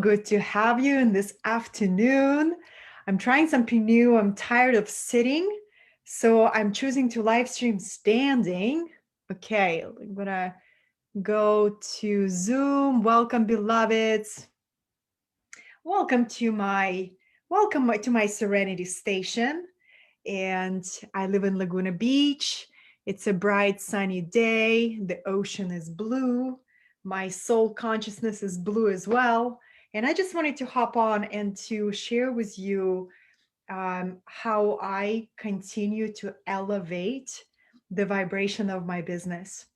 good to have you in this afternoon. I'm trying something new. I'm tired of sitting, so I'm choosing to live stream standing. Okay, I'm gonna go to Zoom. Welcome, beloveds. Welcome to my Serenity Station. And I live in Laguna Beach. It's a bright, sunny day. The ocean is blue. My soul consciousness is blue as well. And I just wanted to hop on and to share with you how I continue to elevate the vibration of my business.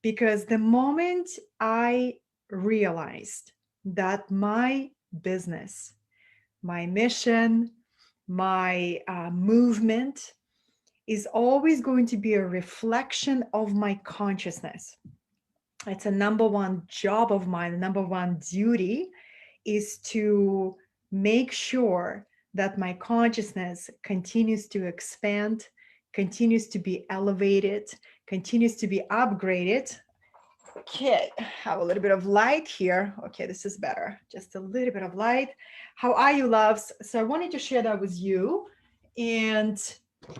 Because the moment I realized that my business, my mission, my movement is always going to be a reflection of my consciousness. It's a number one job of mine, the number one duty is to make sure that my consciousness continues to expand, continues to be elevated, continues to be upgraded. Okay, have a little bit of light here. Okay, this is better. Just a little bit of light. How are you, loves? So I wanted to share that with you and a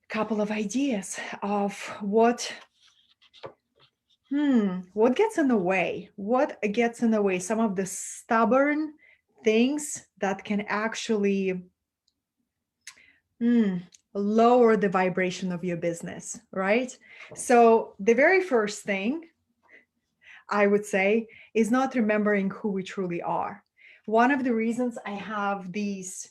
couple of ideas of what gets in the way? What gets in the way? Some of the stubborn things that can actually lower the vibration of your business, right? So the very first thing I would say is not remembering who we truly are. One of the reasons I have these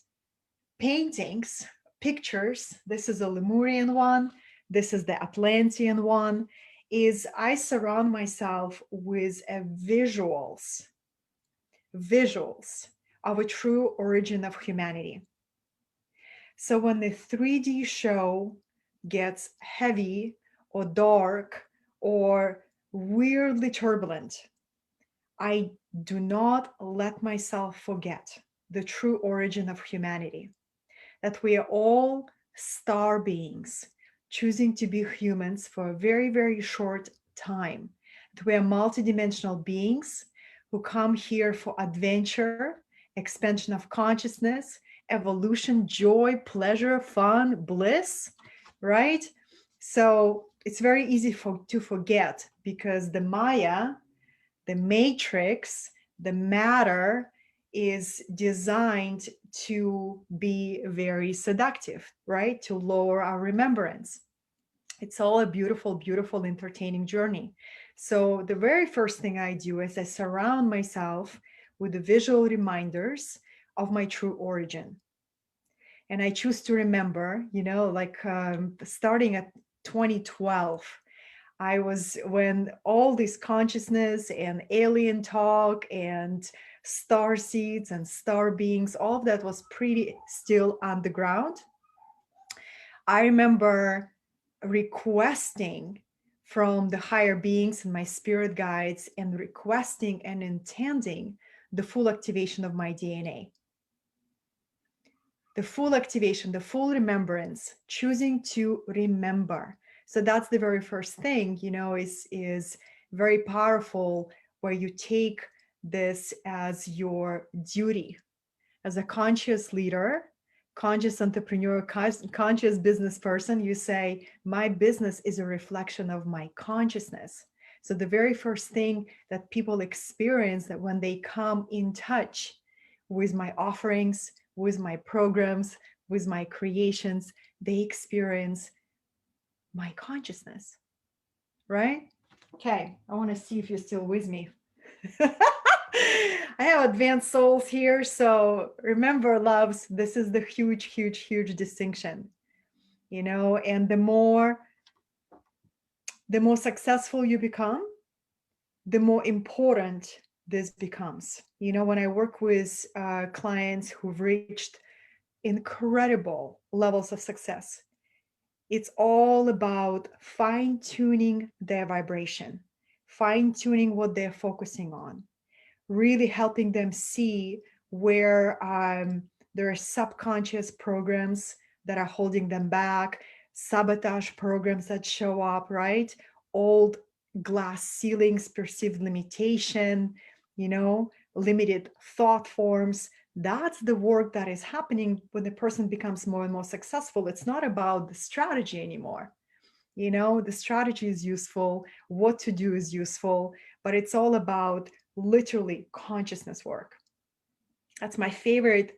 paintings, pictures, this is a Lemurian one, this is the Atlantean one, is I surround myself with visuals of a true origin of humanity. So when the 3D show gets heavy or dark or weirdly turbulent, I do not let myself forget the true origin of humanity, that we are all star beings choosing to be humans for a very, very short time, that we are multidimensional beings who come here for adventure, expansion of consciousness, evolution, joy, pleasure, fun, bliss, right? So it's very easy to forget because the Maya, the matrix, the matter is designed to be very seductive, right? To lower our remembrance. It's all a beautiful, beautiful, entertaining journey. So the very first thing I do is I surround myself with the visual reminders of my true origin. And I choose to remember, starting at 2012, when all this consciousness and alien talk and star seeds and star beings, all of that was pretty still on the ground. I remember requesting from the higher beings and my spirit guides and requesting and intending the full activation of my DNA. The full activation, the full remembrance, choosing to remember. So that's the very first thing, is very powerful, where you take this as your duty as a conscious leader, conscious entrepreneur, conscious business person. You say, my business is a reflection of my consciousness. So the very first thing that people experience, that when they come in touch with my offerings, with my programs, with my creations, they experience my consciousness, right? Okay, I want to see if you're still with me. I have advanced souls here, so remember, loves, this is the huge, huge, huge distinction, and the more successful you become, the more important this becomes. When I work with clients who've reached incredible levels of success, it's all about fine-tuning their vibration, fine-tuning what they're focusing on, really helping them see where there are subconscious programs that are holding them back, sabotage programs that show up, right? Old glass ceilings, perceived limitation, limited thought forms. That's the work that is happening when the person becomes more and more successful. It's not about the strategy anymore. You know, the strategy is useful, what to do is useful, but it's all about literally consciousness work. That's my favorite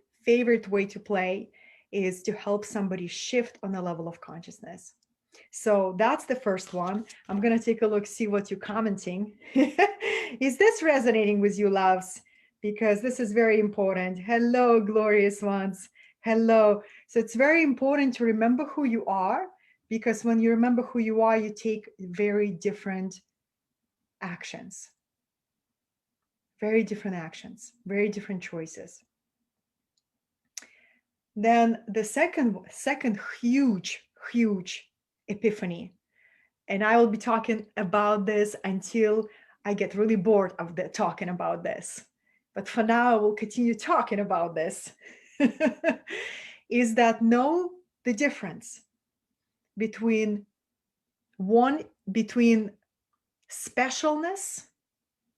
way to play, is to help somebody shift on the level of consciousness. So that's the first one. I'm going to take a look, see what you're commenting. Is this resonating with you, loves? Because this is very important. Hello, glorious ones. Hello. So it's very important to remember who you are, because when you remember who you are, you take very different actions, very different choices. Then the second huge epiphany, and I will be talking about this until I get really bored of talking about this. But for now, I will continue talking about this. Is that know the difference between specialness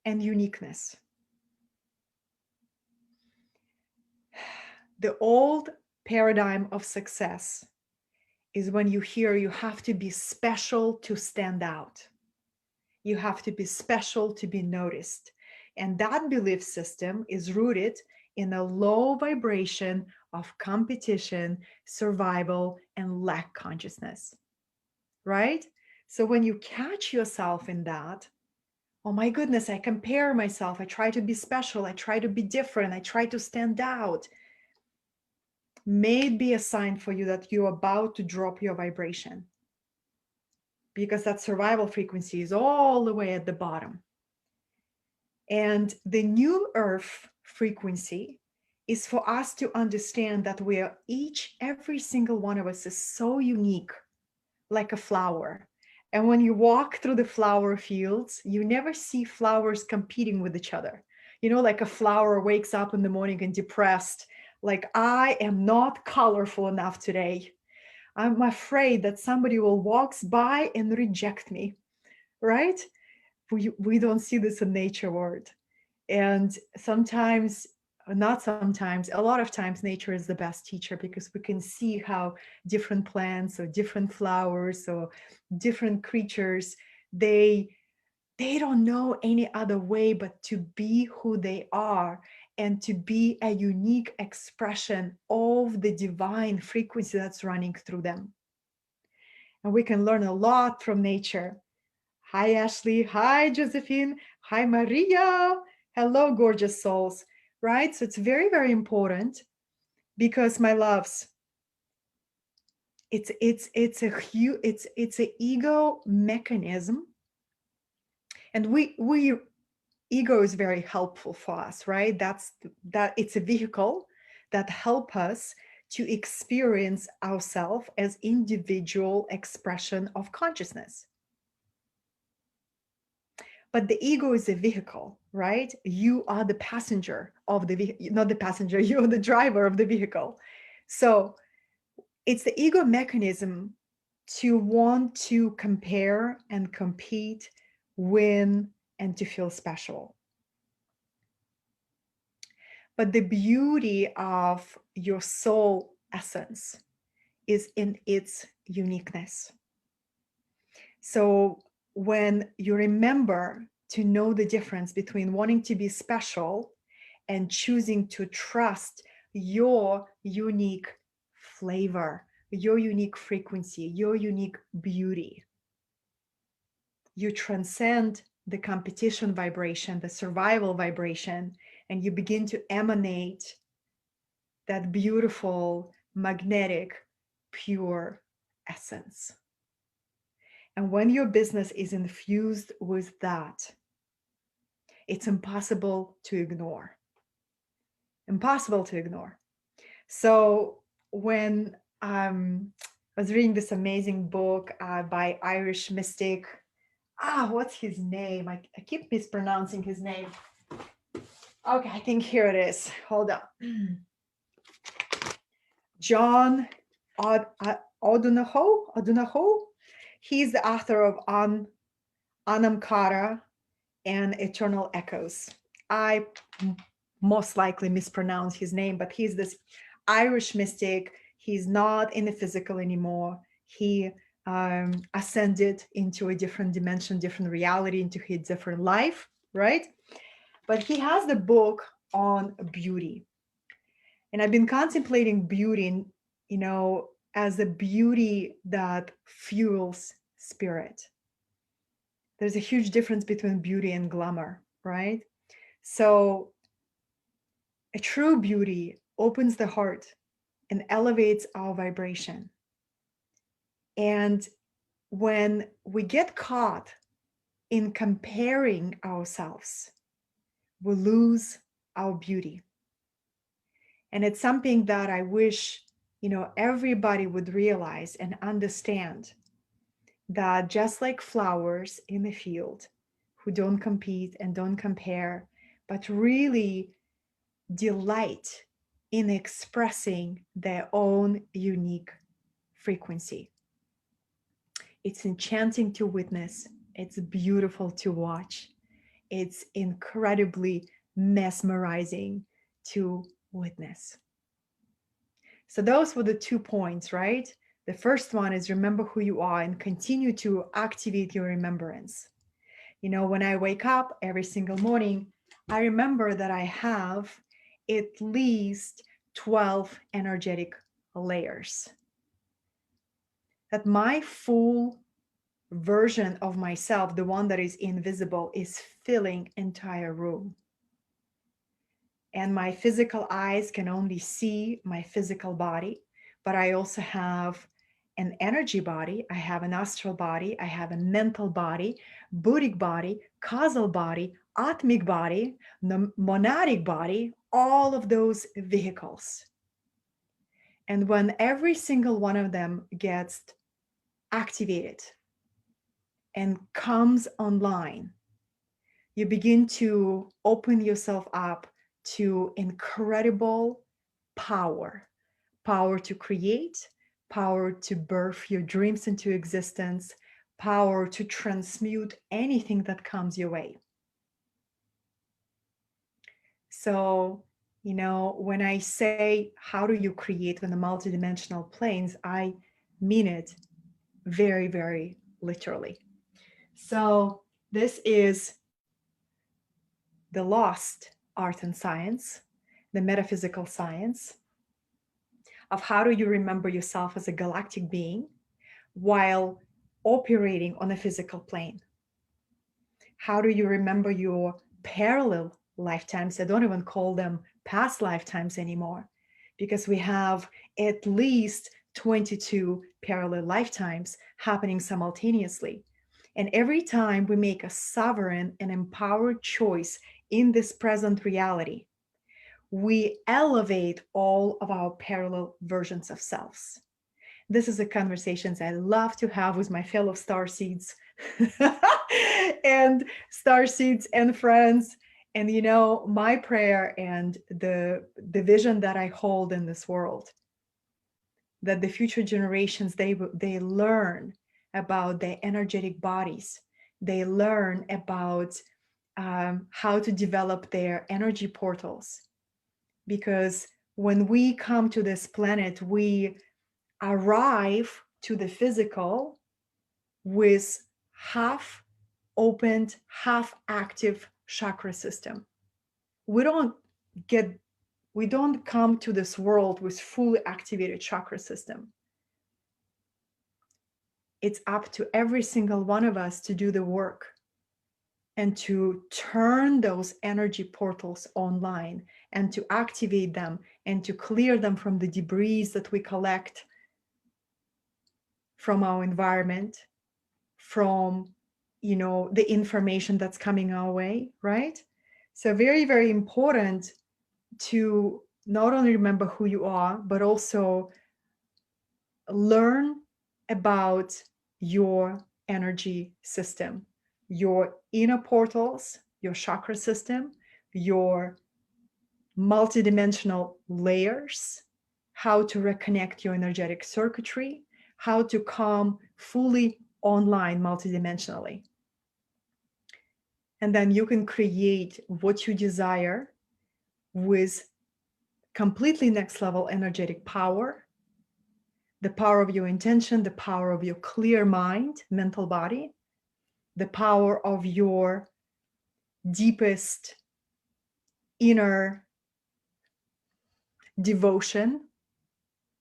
and uniqueness. The old paradigm of success is when you hear you have to be special to stand out. You have to be special to be noticed. And that belief system is rooted in a low vibration of competition, survival, and lack consciousness, right? So when you catch yourself in that, oh my goodness, I compare myself, I try to be special, I try to be different, I try to stand out, may it be a sign for you that you're about to drop your vibration, because that survival frequency is all the way at the bottom. And the new earth frequency is for us to understand that we are every single one of us is so unique, like a flower. And when you walk through the flower fields, you never see flowers competing with each other. You know, like a flower wakes up in the morning and depressed, like, I am not colorful enough today. I'm afraid that somebody will walk by and reject me, right? We don't see this in nature world. And sometimes, not sometimes, a lot of times nature is the best teacher, because we can see how different plants or different flowers or different creatures, they don't know any other way but to be who they are and to be a unique expression of the divine frequency that's running through them. And we can learn a lot from nature. Hi, Ashley. Hi, Josephine. Hi, Maria. Hello, gorgeous souls. Right? So it's very, very important, because, my loves, it's an ego mechanism, and ego is very helpful for us, right? That it's a vehicle that help us to experience ourselves as individual expression of consciousness. But the ego is a vehicle, right? You are the passenger of the vehicle, not the passenger, you're the driver of the vehicle. So it's the ego mechanism to want to compare and compete, win, and to feel special. But the beauty of your soul essence is in its uniqueness. So when you remember to know the difference between wanting to be special and choosing to trust your unique flavor, your unique frequency, your unique beauty, you transcend the competition vibration, the survival vibration, and you begin to emanate that beautiful, magnetic, pure essence. And when your business is infused with that, it's impossible to ignore. Impossible to ignore. So when I was reading this amazing book by Irish mystic, what's his name? I keep mispronouncing his name. Okay, I think here it is. Hold on. John O'Donohoe. He's the author of Anam Cara and Eternal Echoes. I most likely mispronounce his name, but he's this Irish mystic. He's not in the physical anymore. He ascended into a different dimension, different reality, into his different life, right? But he has the book on beauty. And I've been contemplating beauty, as a beauty that fuels spirit. There's a huge difference between beauty and glamour, right? So a true beauty opens the heart and elevates our vibration. And when we get caught in comparing ourselves, we lose our beauty. And it's something that I wish, everybody would realize and understand, that just like flowers in the field who don't compete and don't compare, but really delight in expressing their own unique frequency. It's enchanting to witness. It's beautiful to watch. It's incredibly mesmerizing to witness. So those were the 2 points, right? The first one is remember who you are and continue to activate your remembrance. When I wake up every single morning, I remember that I have at least 12 energetic layers. That my full version of myself, the one that is invisible, is filling entire room. And my physical eyes can only see my physical body, but I also have an energy body, I have an astral body, I have a mental body, buddhic body, causal body, atmic body, monadic body, all of those vehicles. And when every single one of them gets activated and comes online, you begin to open yourself up to incredible power to create, power to birth your dreams into existence, power to transmute anything that comes your way. So, when I say, how do you create in the multidimensional planes, I mean it very, very literally. So this is the lost art and science, the metaphysical science of how do you remember yourself as a galactic being while operating on a physical plane. How do you remember your parallel lifetimes? I don't even call them past lifetimes anymore, because we have at least 22 parallel lifetimes happening simultaneously. And every time we make a sovereign and empowered choice in this present reality, we elevate all of our parallel versions of selves. This is a conversation I love to have with my fellow starseeds and starseeds and friends. And my prayer and the vision that I hold in this world, that the future generations, they learn about their energetic bodies. They learn about how to develop their energy portals. Because when we come to this planet, we arrive to the physical with half opened, half active chakra system. We don't come to this world with fully activated chakra system. It's up to every single one of us to do the work and to turn those energy portals online and to activate them and to clear them from the debris that we collect from our environment, from the information that's coming our way, right? So very, very important to not only remember who you are, but also learn about your energy system, your inner portals, your chakra system, your multidimensional layers, how to reconnect your energetic circuitry, how to come fully online multidimensionally. And then you can create what you desire with completely next level energetic power, the power of your intention, the power of your clear mind, mental body, the power of your deepest inner devotion,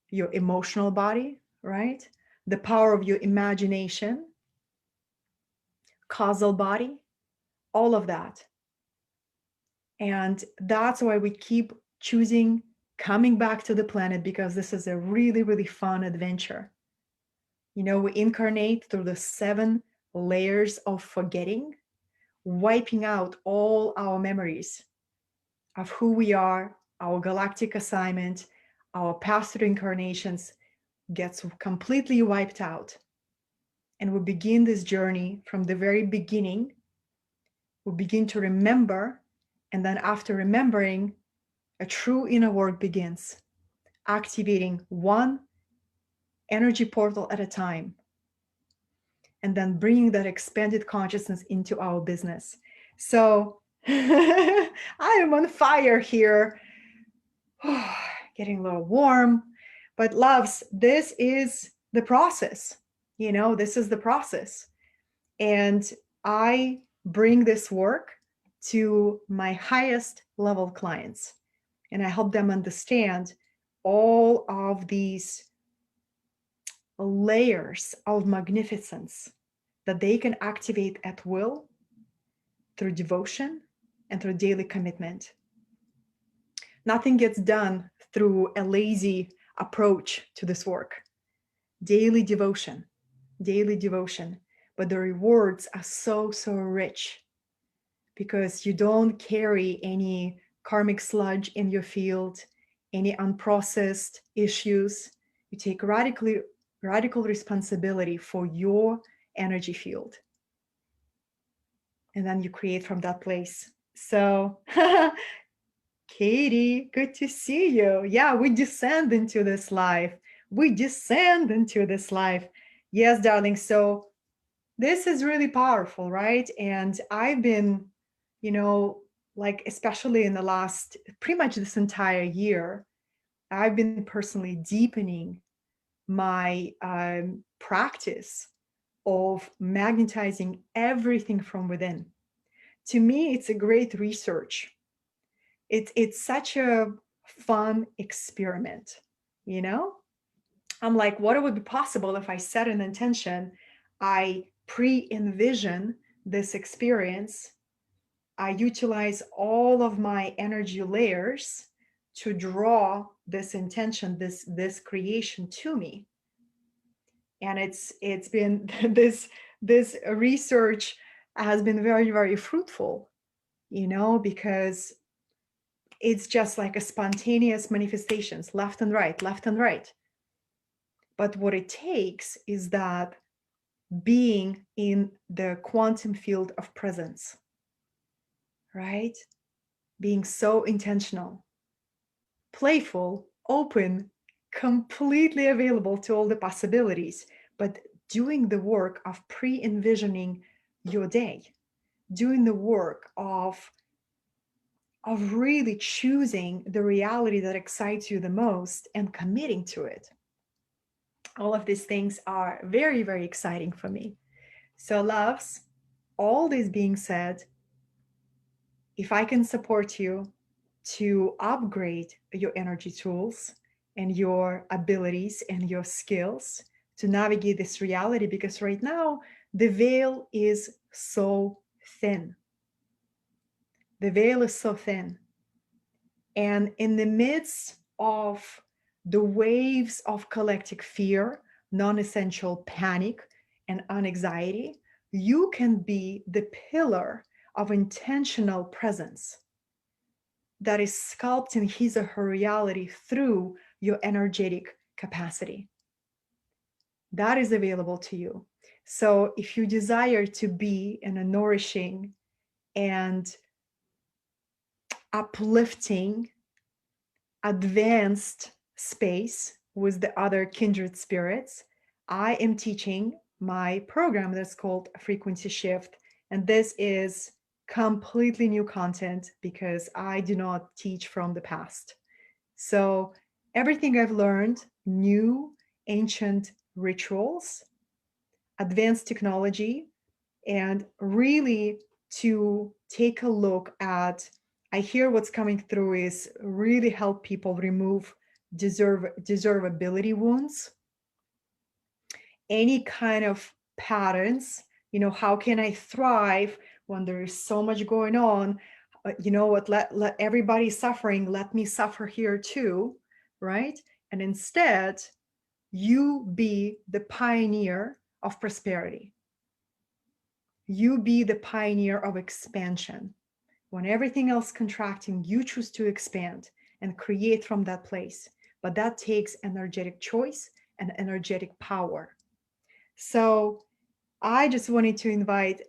your emotional body, right? The power of your imagination, causal body, all of that. And that's why we keep choosing coming back to the planet, because this is a really, really fun adventure. You know, we incarnate through the 7 layers of forgetting, wiping out all our memories of who we are, our galactic assignment, our past incarnations gets completely wiped out. And we begin this journey from the very beginning. We begin to remember, and then after remembering, a true inner work begins, activating one energy portal at a time, and then bringing that expanded consciousness into our business. So I am on fire here, getting a little warm, but loves, this is the process. You know, this is the process. And I bring this work to my highest level clients, and I help them understand all of these layers of magnificence that they can activate at will through devotion and through daily commitment. Nothing gets done through a lazy approach to this work. Daily devotion, but the rewards are so, so rich, because you don't carry any karmic sludge in your field, any unprocessed issues. You take radical responsibility for your energy field. And then you create from that place. So, Katie, good to see you. Yeah, we descend into this life. Yes, darling. So this is really powerful, right? And I've been, you know, like, especially in the last, pretty much this entire year, I've been personally deepening my practice of magnetizing everything from within. To me, it's a great research. It's such a fun experiment, you know? I'm like, what would be possible if I set an intention, I pre-envision this experience, I utilize all of my energy layers to draw this intention, this creation to me. And it's been this research has been very, very fruitful, you know, because it's just like a spontaneous manifestations, left and right. But what it takes is that being in the quantum field of presence, right? Being so intentional, playful, open, completely available to all the possibilities, but doing the work of pre-envisioning your day, doing the work of really choosing the reality that excites you the most and committing to it. All of these things are very, very exciting for me. So, loves, all this being said, if I can support you to upgrade your energy tools and your abilities and your skills to navigate this reality, because right now the veil is so thin. The veil is so thin. And in the midst of the waves of collective fear, non-essential panic, and anxiety, you can be the pillar of intentional presence that is sculpting his or her reality through your energetic capacity. That is available to you. So if you desire to be in a nourishing and uplifting, advanced space with the other kindred spirits, I am teaching my program that's called Frequency Shift. And this is completely new content because I do not teach from the past. So everything I've learned, new, ancient rituals, advanced technology, and really to take a look at, I hear what's coming through is really help people remove deservability wounds, any kind of patterns. How can I thrive when there is so much going on? You know what, let everybody suffering, let me suffer here too, right? And instead, you be the pioneer of prosperity. You be the pioneer of expansion. When everything else contracting, you choose to expand and create from that place. But that takes energetic choice and energetic power. So I just wanted to invite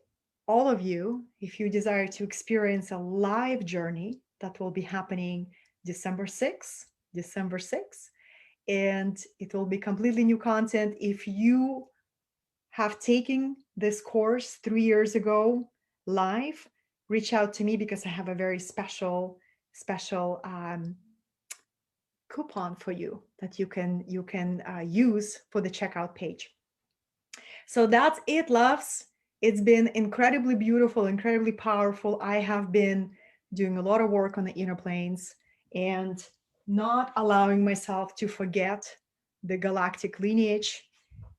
all of you, if you desire to experience a live journey that will be happening December 6th, and it will be completely new content. If you have taken this course 3 years ago live, reach out to me because I have a very special coupon for you that you can use for the checkout page. So that's it, loves. It's been incredibly beautiful, incredibly powerful. I have been doing a lot of work on the inner planes and not allowing myself to forget the galactic lineage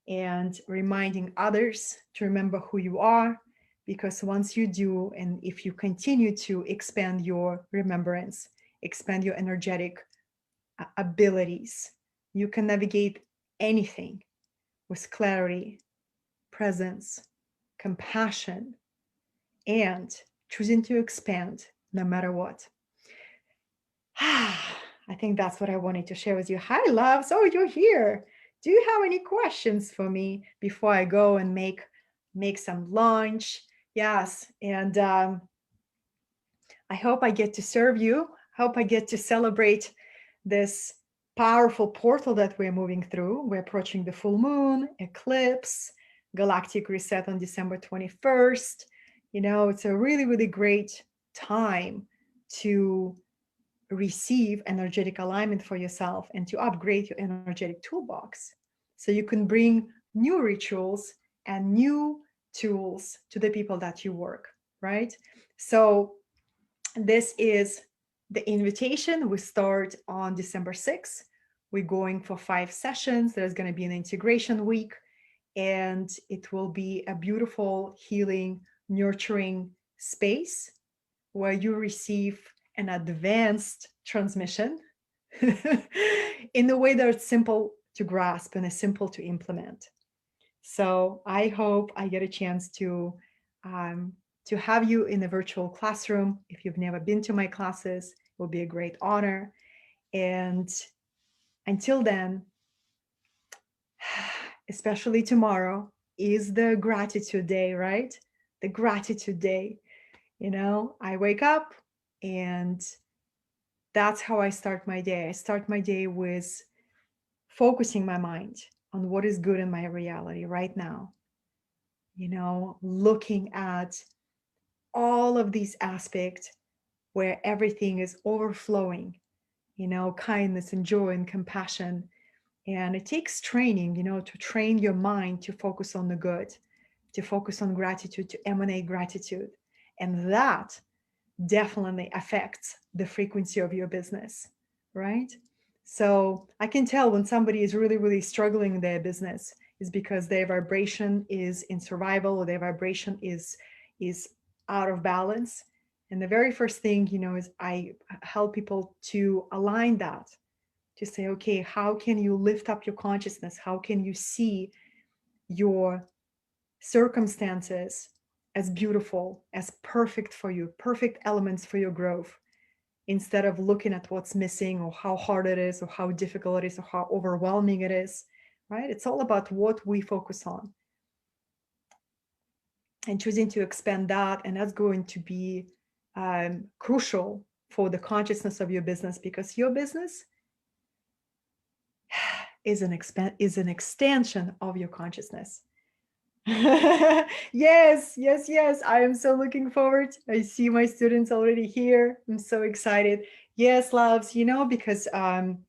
and reminding others to remember who you are, because once you do, and if you continue to expand your remembrance, expand your energetic abilities, you can navigate anything with clarity, presence, compassion, and choosing to expand no matter what. I think that's what I wanted to share with you. Hi, loves. Oh, you're here. Do you have any questions for me before I go and make some lunch? Yes, and I hope I get to serve you. Hope I get to celebrate this powerful portal that we're moving through. We're approaching the full moon, eclipse, galactic reset on December 21st. It's a really, really great time to receive energetic alignment for yourself and to upgrade your energetic toolbox so you can bring new rituals and new tools to the people that you work, right? So this is the invitation. We start on December 6th. We're going for 5 sessions. There's going to be an integration week, and it will be a beautiful, healing, nurturing space where you receive an advanced transmission in a way that's simple to grasp and is simple to implement. So I hope I get a chance to have you in a virtual classroom. If you've never been to my classes, it will be a great honor. And until then, especially tomorrow, is the gratitude day, right? The gratitude day. I wake up and that's how I start my day. I start my day with focusing my mind on what is good in my reality right now. Looking at all of these aspects where everything is overflowing, kindness and joy and compassion. And it takes training, to train your mind to focus on the good, to focus on gratitude, to emanate gratitude. And that definitely affects the frequency of your business, right? So I can tell when somebody is really, really struggling in their business is because their vibration is in survival or their vibration is out of balance. And the very first thing, is I help people to align that, to say, okay, how can you lift up your consciousness? How can you see your circumstances as beautiful, as perfect for you, perfect elements for your growth, instead of looking at what's missing or how hard it is or how difficult it is or how overwhelming it is, right? It's all about what we focus on and choosing to expand that. And that's going to be crucial for the consciousness of your business, because your business is an extension of your consciousness. Yes, yes, yes. I am so looking forward. I see my students already here. I'm so excited. Yes, loves, because I'm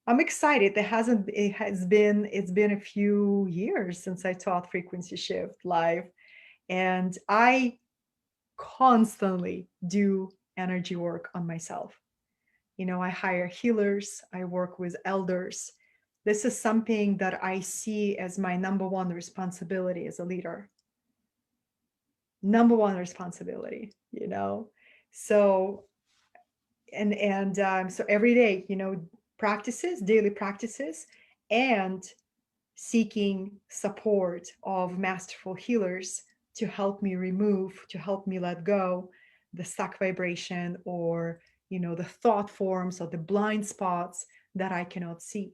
excited. It's been a few years since I taught frequency shift live, and I constantly do energy work on myself. I hire healers, I work with elders. This is something that I see as my number one responsibility as a leader. Number one responsibility, So, so every day, daily practices, and seeking support of masterful healers to help me to help me let go the stuck vibration, or the thought forms or the blind spots that I cannot see.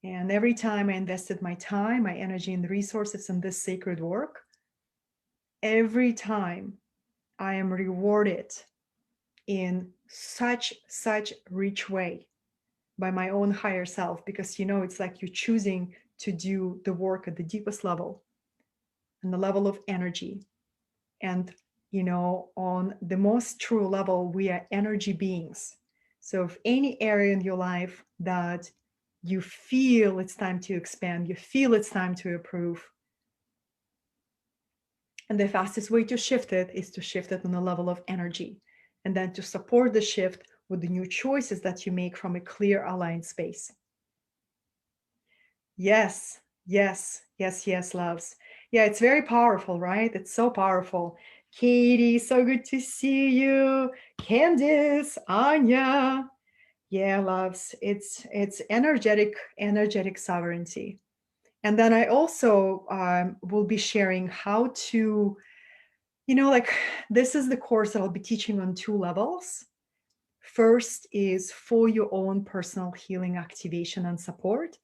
And every time I invested my time, my energy, and the resources in this sacred work, every time I am rewarded in such rich way by my own higher self, because it's like you're choosing to do the work at the deepest level, and the level of energy. And on the most true level, we are energy beings. So if any area in your life that you feel it's time to expand, you feel it's time to improve, and the fastest way to shift it is to shift it on a level of energy, and then to support the shift with the new choices that you make from a clear aligned space. Yes, yes, yes, yes, loves. Yeah, it's very powerful, right? It's so powerful. Katie, so good to see you. Candice, Anya. Yeah, loves. It's energetic sovereignty. And then I also will be sharing how to, like, this is the course that I'll be teaching on 2 levels. First is for your own personal healing activation and support.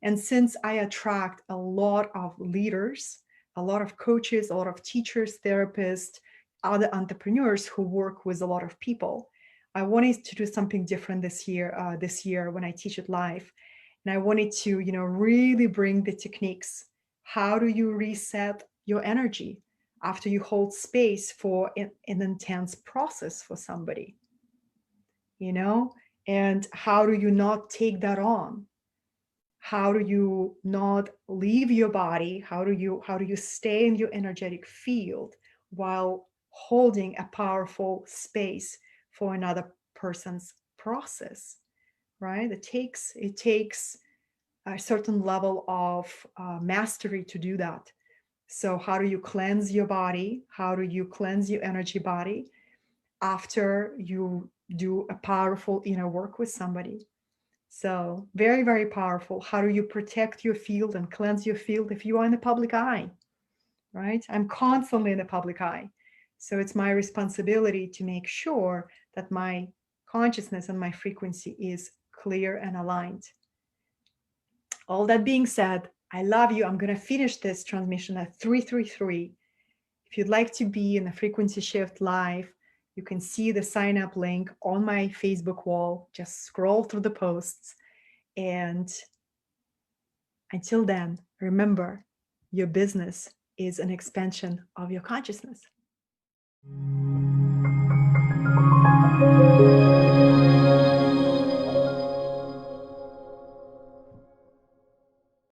And since I attract a lot of leaders, a lot of coaches, a lot of teachers, therapists, other entrepreneurs who work with a lot of people, I wanted to do something different this year. This year when I teach it live, and I wanted to, really bring the techniques. How do you reset your energy after you hold space for an intense process for somebody? And how do you not take that on? How do you not leave your body? How do you stay in your energetic field while holding a powerful space for another person's process? Right? It takes a certain level of mastery to do that. So how do you cleanse your body? How do you cleanse your energy body after you do a powerful inner work with somebody? So very, very powerful. How do you protect your field and cleanse your field if you are in the public eye, right? I'm constantly in the public eye. So it's my responsibility to make sure that my consciousness and my frequency is clear and aligned. All that being said, I love you. I'm going to finish this transmission at 333. If you'd like to be in the frequency shift live, you can see the sign up link on my Facebook wall. Just scroll through the posts. And until then, remember, your business is an expansion of your consciousness.